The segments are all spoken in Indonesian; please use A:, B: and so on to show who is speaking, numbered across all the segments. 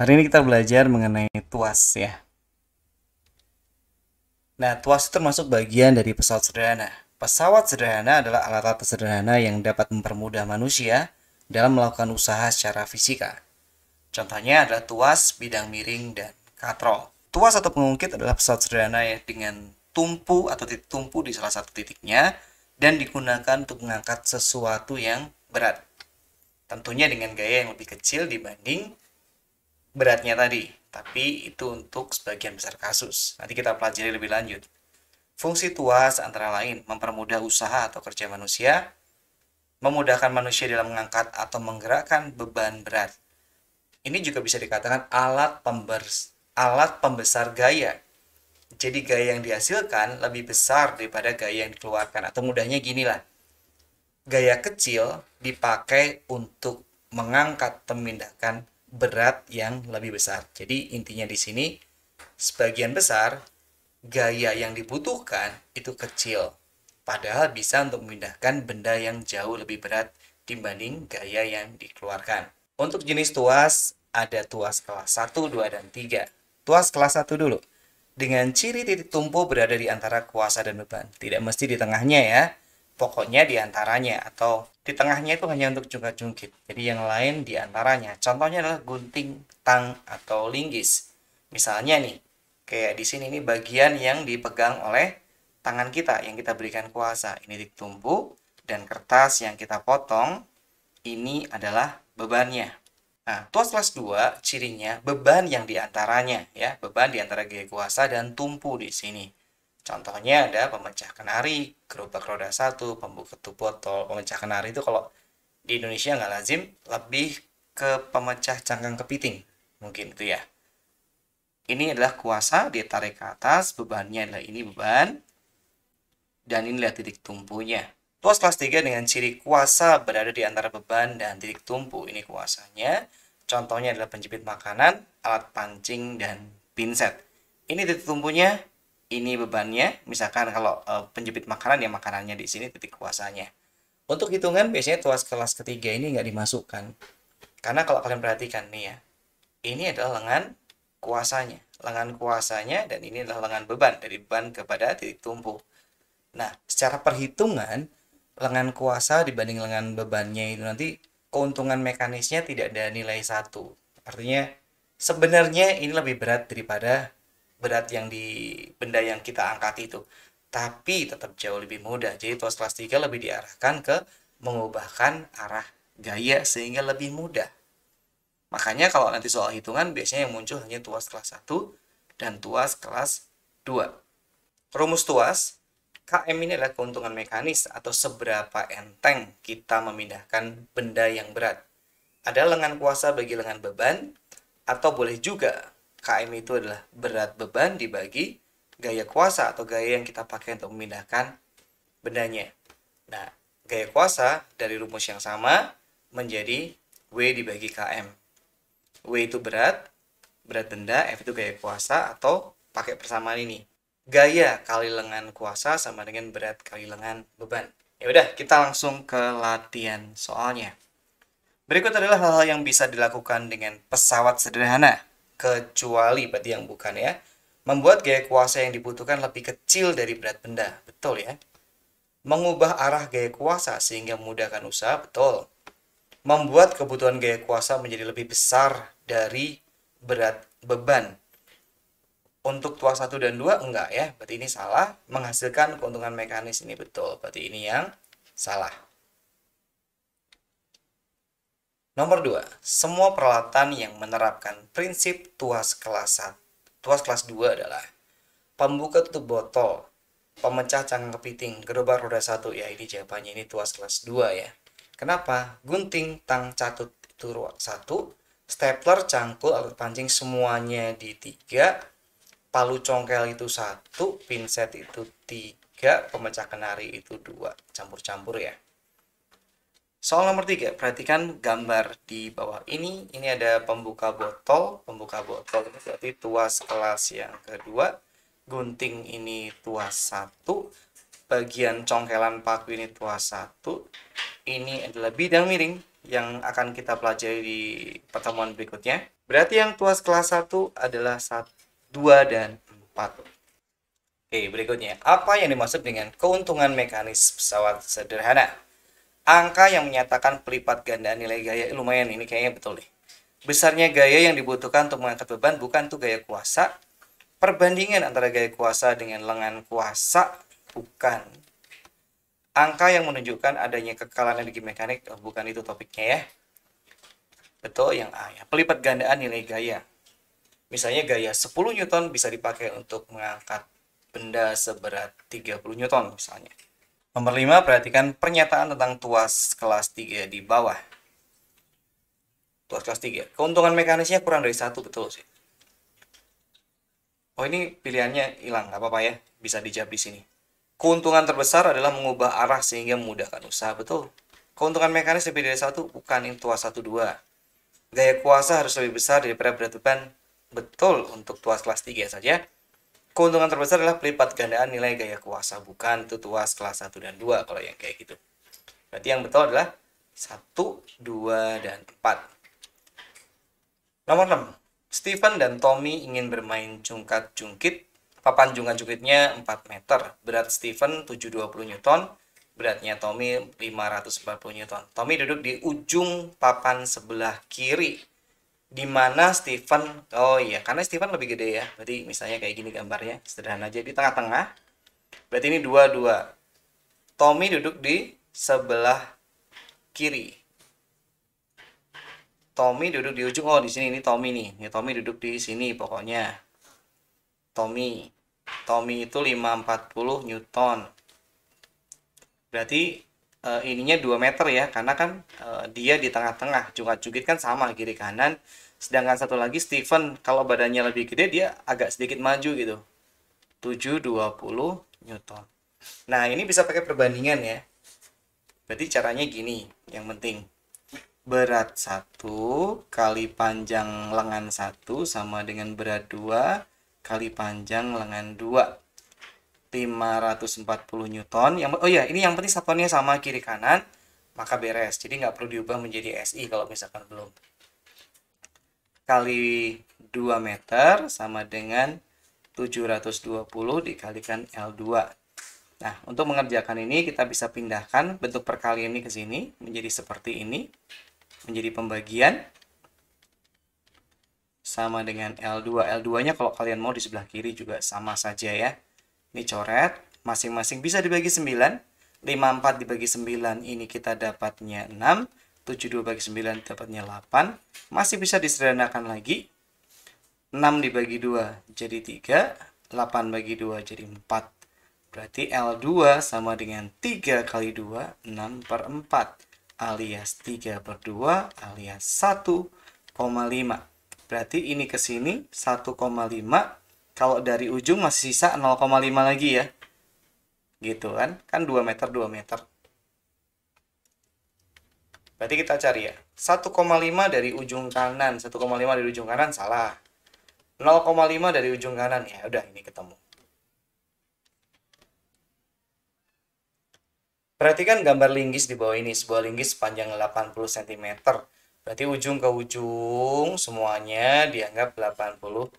A: Hari ini kita belajar mengenai tuas ya. Nah, tuas itu termasuk bagian dari pesawat sederhana. Pesawat sederhana adalah alat-alat sederhana yang dapat mempermudah manusia dalam melakukan usaha secara fisika. Contohnya adalah tuas, bidang miring, dan katrol. Tuas atau pengungkit adalah pesawat sederhana ya, dengan tumpu atau titik tumpu di salah satu titiknya dan digunakan untuk mengangkat sesuatu yang berat. Tentunya dengan gaya yang lebih kecil dibanding beratnya tadi, tapi itu untuk sebagian besar kasus. Nanti kita pelajari lebih lanjut. Fungsi tuas antara lain mempermudah usaha atau kerja manusia, memudahkan manusia dalam mengangkat atau menggerakkan beban berat. Ini juga bisa dikatakan alat pembesar gaya. Jadi gaya yang dihasilkan lebih besar daripada gaya yang dikeluarkan. Atau mudahnya gini lah, gaya kecil dipakai untuk mengangkat atau memindahkan berat yang lebih besar. Jadi intinya di sini sebagian besar gaya yang dibutuhkan itu kecil. Padahal bisa untuk memindahkan benda yang jauh lebih berat dibanding gaya yang dikeluarkan. Untuk jenis tuas ada tuas kelas 1, 2, dan 3. Tuas kelas 1 dulu. Dengan ciri titik tumpu berada di antara kuasa dan beban. Tidak mesti di tengahnya ya. Pokoknya di antaranya atau di tengahnya itu hanya untuk jungkat-jungkit. Jadi yang lain di antaranya. Contohnya adalah gunting, tang, atau linggis. Misalnya nih, kayak di sini ini bagian yang dipegang oleh tangan kita yang kita berikan kuasa. Ini titik tumpu dan kertas yang kita potong ini adalah bebannya. Nah, tuas kelas 2 cirinya beban yang diantaranya ya, beban di antara gaya kuasa dan tumpu di sini. Contohnya ada pemecah kenari, gerobak roda 1, pembuka tutup botol. Pemecah kenari itu kalau di Indonesia nggak lazim, lebih ke pemecah cangkang kepiting. Mungkin itu ya. Ini adalah kuasa, ditarik ke atas, bebannya adalah ini beban. Dan inilah titik tumpunya. Tuas kelas 3 dengan ciri kuasa berada di antara beban dan titik tumpu. Ini kuasanya. Contohnya adalah penjepit makanan, alat pancing, dan pinset. Ini titik tumpunya, ini bebannya. Misalkan kalau penjepit makanan ya makanannya di sini titik kuasanya. Untuk hitungan biasanya tuas kelas ketiga ini nggak dimasukkan. Karena kalau kalian perhatikan nih ya, ini adalah lengan kuasanya. Lengan kuasanya dan ini adalah lengan beban. Dari beban kepada titik tumpu. Nah, secara perhitungan, lengan kuasa dibanding lengan bebannya itu nanti keuntungan mekanisnya tidak ada nilai 1. Artinya sebenarnya ini lebih berat daripada berat yang di benda yang kita angkat itu. Tapi tetap jauh lebih mudah. Jadi tuas kelas 3 lebih diarahkan ke mengubahkan arah gaya sehingga lebih mudah. Makanya kalau nanti soal hitungan biasanya yang muncul hanya tuas kelas 1 dan tuas kelas 2. Rumus tuas KM ini adalah keuntungan mekanis atau seberapa enteng kita memindahkan benda yang berat. Ada lengan kuasa bagi lengan beban, atau boleh juga KM itu adalah berat beban dibagi gaya kuasa atau gaya yang kita pakai untuk memindahkan bendanya. Nah, gaya kuasa dari rumus yang sama menjadi W dibagi KM. W itu berat benda, F itu gaya kuasa atau pakai persamaan ini. Gaya kali lengan kuasa sama dengan berat kali lengan beban. Ya udah, kita langsung ke latihan soalnya. Berikut adalah hal-hal yang bisa dilakukan dengan pesawat sederhana, kecuali berarti yang bukan ya. Membuat gaya kuasa yang dibutuhkan lebih kecil dari berat benda, betul ya. Mengubah arah gaya kuasa sehingga memudahkan usaha, betul. Membuat kebutuhan gaya kuasa menjadi lebih besar dari berat beban. Untuk tuas 1 dan 2 enggak ya, berarti ini salah. Menghasilkan keuntungan mekanis ini betul, berarti ini yang salah. Nomor 2, semua peralatan yang menerapkan prinsip tuas kelas 2 adalah pembuka tutup botol, pemecah cangkang kepiting, gerobak roda 1. Ya, ini jawabannya, ini tuas kelas 2 ya. Kenapa? Gunting, tang, catut itu 1, stapler, cangkul, alat pancing semuanya di 3, palu congkel itu 1, pinset itu 3, pemecah kenari itu 2. Campur-campur ya. Soal nomor 3, perhatikan gambar di bawah ini. Ini ada pembuka botol. Pembuka botol itu berarti tuas kelas yang kedua. Gunting ini tuas 1. Bagian congkelan paku ini tuas 1. Ini adalah bidang miring yang akan kita pelajari di pertemuan berikutnya. Berarti yang tuas kelas 1 adalah 2 dan 4. Oke, berikutnya. Apa yang dimaksud dengan keuntungan mekanis pesawat sederhana? Angka yang menyatakan pelipat gandaan nilai gaya. Lumayan, ini kayaknya betul deh. Besarnya gaya yang dibutuhkan untuk mengangkat beban bukan tuh gaya kuasa. Perbandingan antara gaya kuasa dengan lengan kuasa bukan. Angka yang menunjukkan adanya kekalahan energi mekanik, bukan itu topiknya ya. Betul yang A ya. Pelipat gandaan nilai gaya. Misalnya gaya 10 Newton bisa dipakai untuk mengangkat benda seberat 30 Newton misalnya. Nomor 5, perhatikan pernyataan tentang tuas kelas 3 di bawah. Tuas kelas 3. Keuntungan mekanisnya kurang dari 1, betul sih. Oh, ini pilihannya hilang, nggak apa-apa ya. Bisa dijawab di sini. Keuntungan terbesar adalah mengubah arah sehingga memudahkan usaha, betul. Keuntungan mekanis lebih dari 1, bukan ini tuas 1, 2. Gaya kuasa harus lebih besar daripada berat beban, betul untuk tuas kelas 3 saja. Keuntungan terbesar adalah pelipat gandaan nilai gaya kuasa, bukan itu tuas kelas 1 dan 2 kalau yang kayak gitu. Berarti yang betul adalah 1, 2, dan 4. Nomor 6. Stephen dan Tommy ingin bermain jungkat-jungkit. Papan jungkat-jungkitnya 4 meter. Berat Stephen 720 Newton. Beratnya Tommy 540 Newton. Tommy duduk di ujung papan sebelah kiri. Di mana Stephen, oh iya, karena Stephen lebih gede ya. Berarti misalnya kayak gini gambarnya, sederhana aja. Di tengah-tengah. Berarti ini 2-2. Tommy duduk di sebelah kiri. Tommy duduk di ujung. Oh, di sini ini Tommy nih. Ini Tommy duduk di sini pokoknya. Tommy itu 540 Newton. Berarti ininya 2 meter ya, karena kan dia di tengah-tengah. Jungkat-jungkit kan sama kiri kanan. Sedangkan satu lagi Stephen, kalau badannya lebih gede dia agak sedikit maju gitu. 720 Newton. Nah, ini bisa pakai perbandingan ya. Berarti caranya gini, yang penting. Berat 1 kali panjang lengan 1 sama dengan berat 2 kali panjang lengan 2. 540 Newton. Oh ya, ini yang penting satuannya sama kiri kanan, maka beres. Jadi nggak perlu diubah menjadi SI kalau misalkan belum. Kali 2 meter sama dengan 720 dikalikan L2. Nah, untuk mengerjakan ini kita bisa pindahkan bentuk perkalian ini ke sini menjadi seperti ini. Menjadi pembagian sama dengan L2. L2-nya kalau kalian mau di sebelah kiri juga sama saja ya. Ini coret, masing-masing bisa dibagi 9. 54 dibagi 9 ini kita dapatnya 6. 72 bagi 9 dapatnya 8. Masih bisa disederhanakan lagi. 6 dibagi 2 jadi 3. 8 bagi 2 jadi 4. Berarti L2 sama dengan 3 kali 2, 6 per 4. Alias 3 per 2 alias 1,5. Berarti ini ke sini 1,5. Kalau dari ujung masih sisa 0,5 lagi ya. Gitu kan? Kan 2 meter 2 meter. Berarti kita cari ya. 1,5 dari ujung kanan. 1,5 dari ujung kanan salah. 0,5 dari ujung kanan ya. Udah ini ketemu. Perhatikan gambar linggis di bawah ini. Sebuah linggis panjang 80 cm. Berarti ujung ke ujung semuanya dianggap 80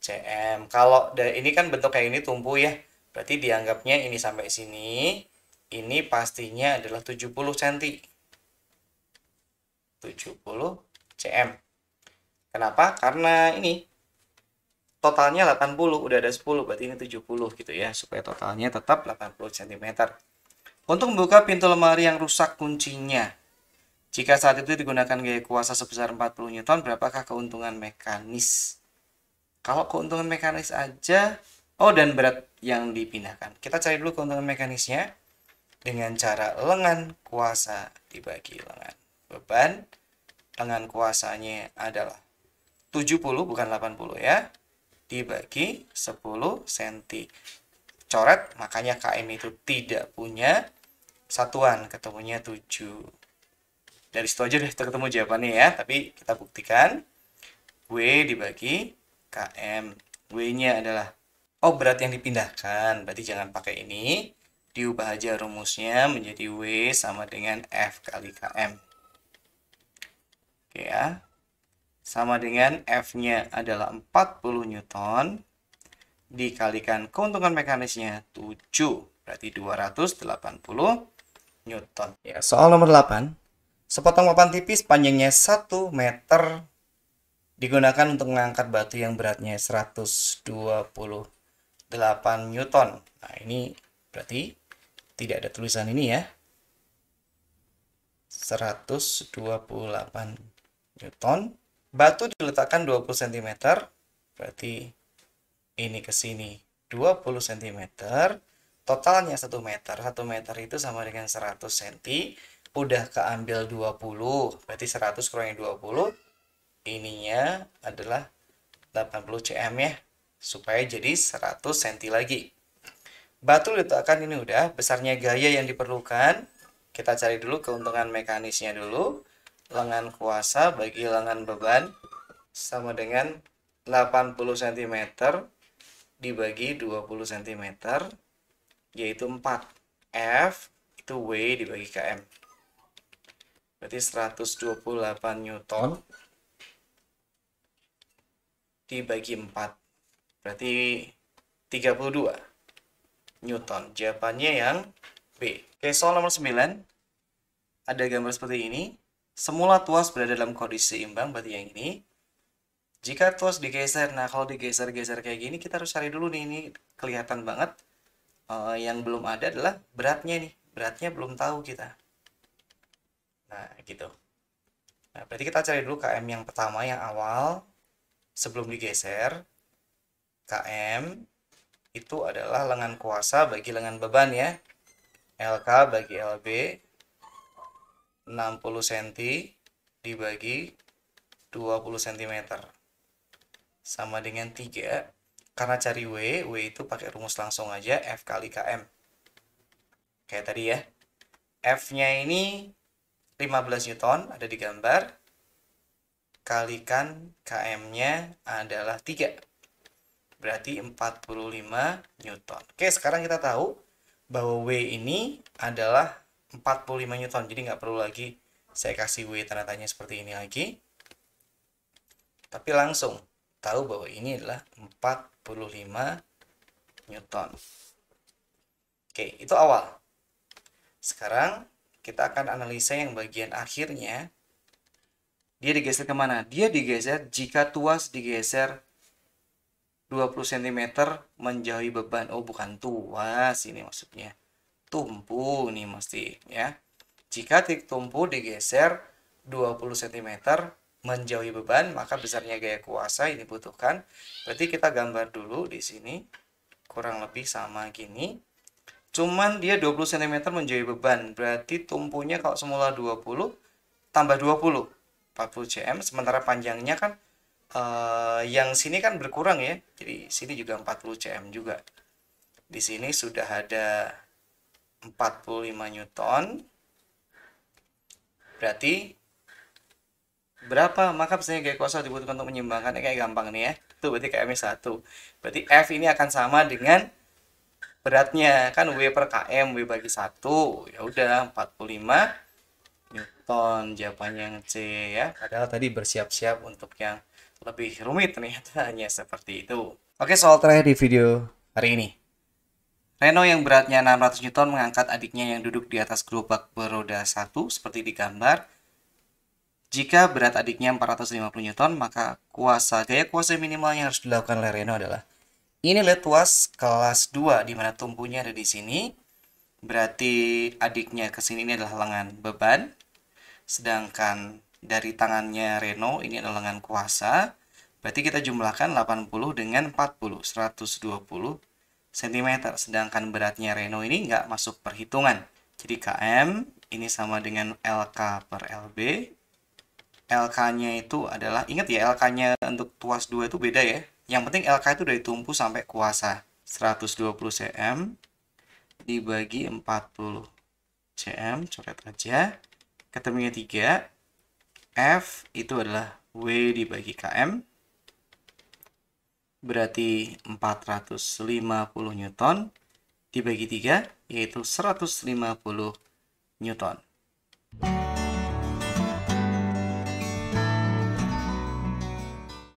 A: cm. Kalau ini kan bentuk kayak ini tumpu ya. Berarti dianggapnya ini sampai sini. Ini pastinya adalah 70 cm. 70 cm. Kenapa? Karena ini totalnya 80, udah ada 10, berarti ini 70 gitu ya. Supaya totalnya tetap 80 cm. Untuk membuka pintu lemari yang rusak kuncinya. Jika saat itu digunakan gaya kuasa sebesar 40 Newton, berapakah keuntungan mekanis? Kalau keuntungan mekanis aja, oh dan berat yang dipindahkan. Kita cari dulu keuntungan mekanisnya dengan cara lengan kuasa dibagi lengan beban. Lengan kuasanya adalah 70 bukan 80 ya. Dibagi 10 cm. Coret, makanya KM itu tidak punya satuan, ketemunya 7. Dari situ aja deh ketemu jawabannya ya, tapi kita buktikan. W dibagi KM. W-nya adalah, oh berat yang dipindahkan, berarti jangan pakai ini. Diubah aja rumusnya menjadi W sama dengan F kali KM. Oke ya. sama dengan F-nya adalah 40 Newton dikalikan keuntungan mekanisnya 7, berarti 280 Newton. Ya, soal nomor 8. Sepotong papan tipis panjangnya 1 meter digunakan untuk mengangkat batu yang beratnya 128 Newton. Nah, ini berarti tidak ada tulisan ini ya. 128 Newton. Batu diletakkan 20 cm, berarti ini ke sini 20 cm. Totalnya 1 meter. 1 meter itu sama dengan 100 cm. Udah keambil 20, berarti 100 kurangi 20. Ininya adalah 80 cm ya, supaya jadi 100 cm lagi. Batu diletakkan ini udah, besarnya gaya yang diperlukan. Kita cari dulu keuntungan mekanisnya dulu. Lengan kuasa bagi lengan beban sama dengan 80 cm dibagi 20 cm, yaitu 4. F itu W dibagi km. Berarti 128 Newton dibagi 4. Berarti 32 Newton. Jawabannya yang B. Oke, soal nomor 9. Ada gambar seperti ini. Semula tuas berada dalam kondisi seimbang, berarti yang ini. Jika tuas digeser, nah kalau digeser-geser kayak gini, kita harus cari dulu nih, ini kelihatan banget. Yang belum ada adalah beratnya nih. Beratnya belum tahu kita. Nah, gitu. Nah, berarti kita cari dulu KM yang pertama, yang awal. Sebelum digeser, KM itu adalah lengan kuasa bagi lengan beban ya. LK bagi LB 60 cm dibagi 20 cm sama dengan 3. Karena cari W itu pakai rumus langsung aja, F kali KM. Kayak tadi ya. F-nya ini 15 Newton, ada di gambar. Kalikan KM-nya adalah 3. Berarti 45 Newton. Oke, sekarang kita tahu bahwa W ini adalah 45 Newton. Jadi nggak perlu lagi saya kasih W tanda tanya seperti ini lagi. Tapi langsung tahu bahwa ini adalah 45 Newton. Oke, itu awal. Sekarang kita akan analisa yang bagian akhirnya. Dia digeser kemana? Dia digeser jika tuas digeser 20 cm menjauhi beban. Oh, bukan tuas ini maksudnya. Tumpu nih mesti ya. Jika titik tumpu digeser 20 cm menjauhi beban, maka besarnya gaya kuasa ini butuhkan. Berarti kita gambar dulu di sini. Kurang lebih sama gini. Cuman dia 20 cm menjauhi beban. Berarti tumpunya kalau semula 20 tambah 20, 40 cm. Sementara panjangnya kan yang sini kan berkurang ya. Jadi sini juga 40 cm juga. Di sini sudah ada 45 Newton. Berarti berapa? Maka besarnya gaya kuasa dibutuhkan untuk menyeimbangkan. Kayak gampang nih ya. Itu berarti KM 1. Berarti F ini akan sama dengan beratnya. Kan W per KM, W bagi 1. Ya udah 45 Newton. Jawabannya yang C ya. Padahal tadi bersiap-siap untuk yang lebih rumit ternyata hanya seperti itu. Oke, soal terakhir di video hari ini. Reno yang beratnya 600 Newton mengangkat adiknya yang duduk di atas gerobak beroda 1 seperti di gambar. Jika berat adiknya 450 Newton, maka gaya kuasa minimal yang harus dilakukan oleh Reno adalah ini lihat tuas kelas 2 di mana tumpunya ada di sini. Berarti adiknya ke sini ini adalah lengan beban. Sedangkan dari tangannya Reno ini adalah lengan kuasa. Berarti kita jumlahkan 80 dengan 40, 120 cm. Sedangkan beratnya Reno ini nggak masuk perhitungan. Jadi KM ini sama dengan LK per LB. LK-nya itu adalah, ingat ya LK-nya untuk tuas 2 itu beda ya. Yang penting LK itu dari tumpu sampai kuasa. 120 cm dibagi 40 cm, coret aja. Ketemunya 3. F itu adalah W dibagi KM. Berarti 450 Newton dibagi 3, yaitu 150 Newton.